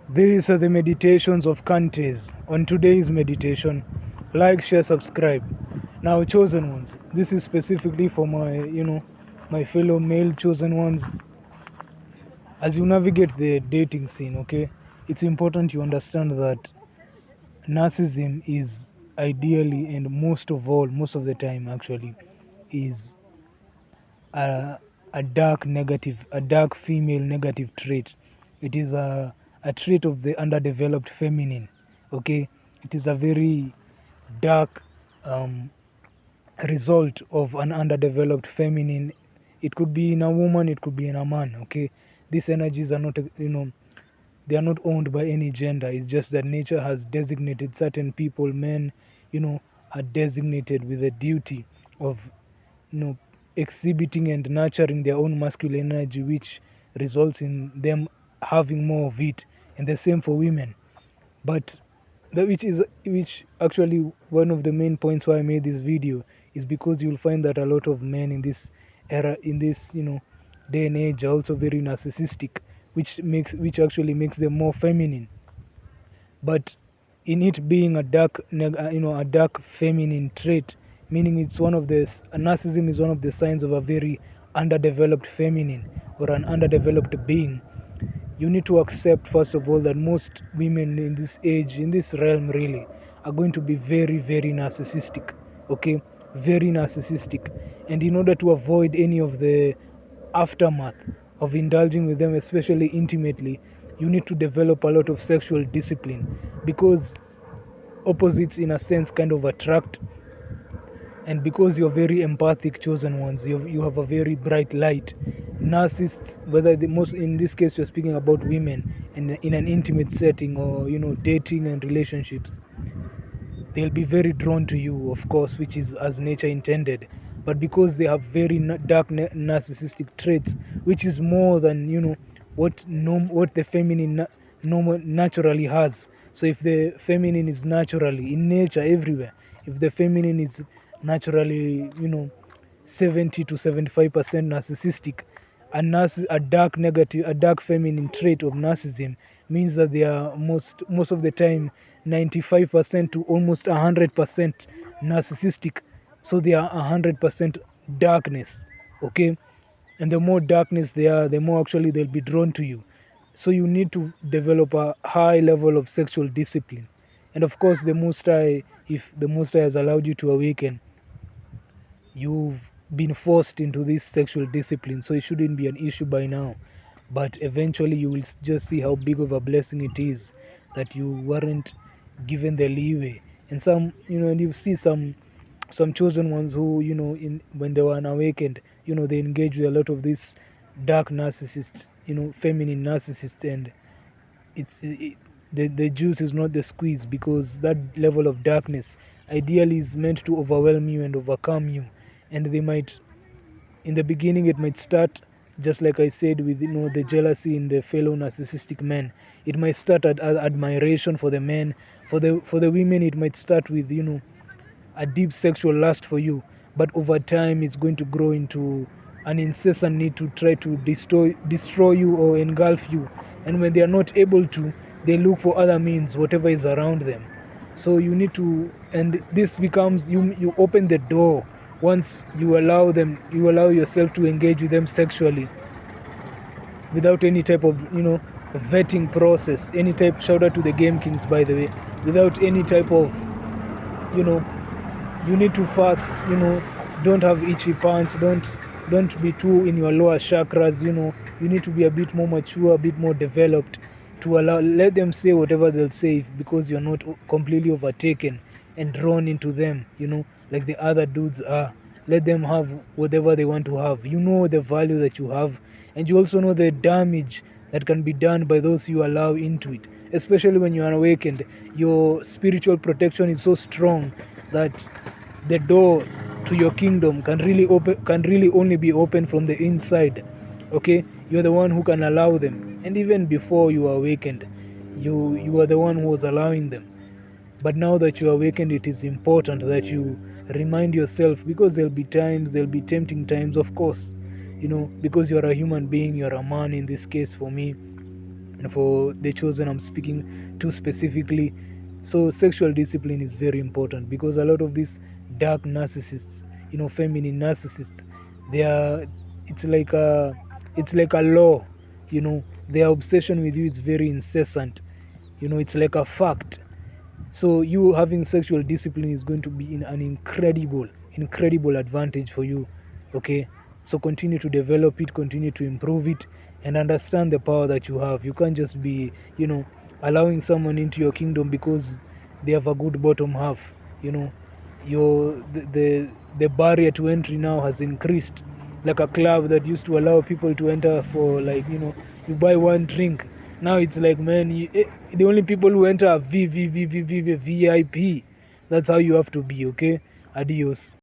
These are the meditations of Kantes. On today's meditation, like, share, subscribe. Now, chosen ones. This is specifically for my fellow male chosen ones. As you navigate the dating scene, okay, it's important you understand that narcissism is ideally and most of the time actually, is a, a dark female negative trait. It is a trait of the underdeveloped feminine. Okay, it is a very dark um, result of an underdeveloped feminine. It could be in a woman, it could be in a man. Okay, these energies are not, they are not owned by any gender. It's just that nature has designated certain people, men, are designated with the duty of, you know, exhibiting and nurturing their own masculine energy, which results in them having more of it. And the same for women. But which actually one of the main points why I made this video is because you'll find that a lot of men in this era, in this day and age, are also very narcissistic, which actually makes them more feminine. But in it being a dark feminine trait, meaning it's one of the narcissism is one of the signs of a very underdeveloped feminine or an underdeveloped being. You need to accept first of all that most women in this age, in this realm really, are going to be very, very narcissistic. Okay, very narcissistic. And in order to avoid any of the aftermath of indulging with them, especially intimately, you need to develop a lot of sexual discipline, because opposites in a sense kind of attract. And because you're very empathic chosen ones, you have a very bright light. Narcissists, whether the most in this case you're speaking about women in an intimate setting, or dating and relationships, they'll be very drawn to you, of course, which is as nature intended. But because they have very dark narcissistic traits, which is more than what the feminine naturally has. So if the feminine is naturally in nature everywhere, if the feminine is naturally 70 to 75% narcissistic, a dark feminine trait of narcissism means that they are most of the time 95% to almost 100% narcissistic. So they are 100% darkness. Okay, and the more darkness they are, the more actually they'll be drawn to you. So you need to develop a high level of sexual discipline. And of course, if the Most High has allowed you to awaken, you've been forced into this sexual discipline, so it shouldn't be an issue by now. But eventually you will just see how big of a blessing it is that you weren't given the leeway. And and you see some chosen ones who, in when they were unawakened, they engage with a lot of this dark narcissist, feminine narcissist. And the juice is not the squeeze, because that level of darkness ideally is meant to overwhelm you and overcome you. And they might, in the beginning it might start, just like I said, with the jealousy in the fellow narcissistic men. It might start at admiration for the men. For the women, it might start with a deep sexual lust for you. But over time it's going to grow into an incessant need to try to destroy you or engulf you. And when they are not able to, they look for other means, whatever is around them. So you need to, and this becomes, you open the door. Once you allow yourself to engage with them sexually without any type of vetting process, any type, shout out to the Game Kings, by the way, without any type of you know you need to first, don't have itchy pants, don't be too in your lower chakras. You need to be a bit more mature, a bit more developed, to let them say whatever they'll say, because you're not completely overtaken and drawn into them, like the other dudes are. Let them have whatever they want to have. You know the value that you have, and you also know the damage that can be done by those you allow into it. Especially when you are awakened, your spiritual protection is so strong that the door to your kingdom can really only be open from the inside. Okay, you're the one who can allow them. And even before you are awakened, you are the one who was allowing them. But now that you are awakened, it is important that you remind yourself, because there'll be tempting times, of course, because you're a human being, you're a man in this case for me. and for the chosen I'm speaking to specifically. So sexual discipline is very important, because a lot of these dark narcissists, feminine narcissists, they are it's like a law. Their obsession with you is very incessant. It's like a fact. So you having sexual discipline is going to be an incredible advantage for you. Okay, so continue to develop it, continue to improve it, and understand the power that you have. You can't just be allowing someone into your kingdom because they have a good bottom half. you know your the barrier to entry now has increased. Like a club that used to allow people to enter for, like, you buy one drink. Now it's like, man, the only people who enter are VIP. That's how you have to be. Okay, adios.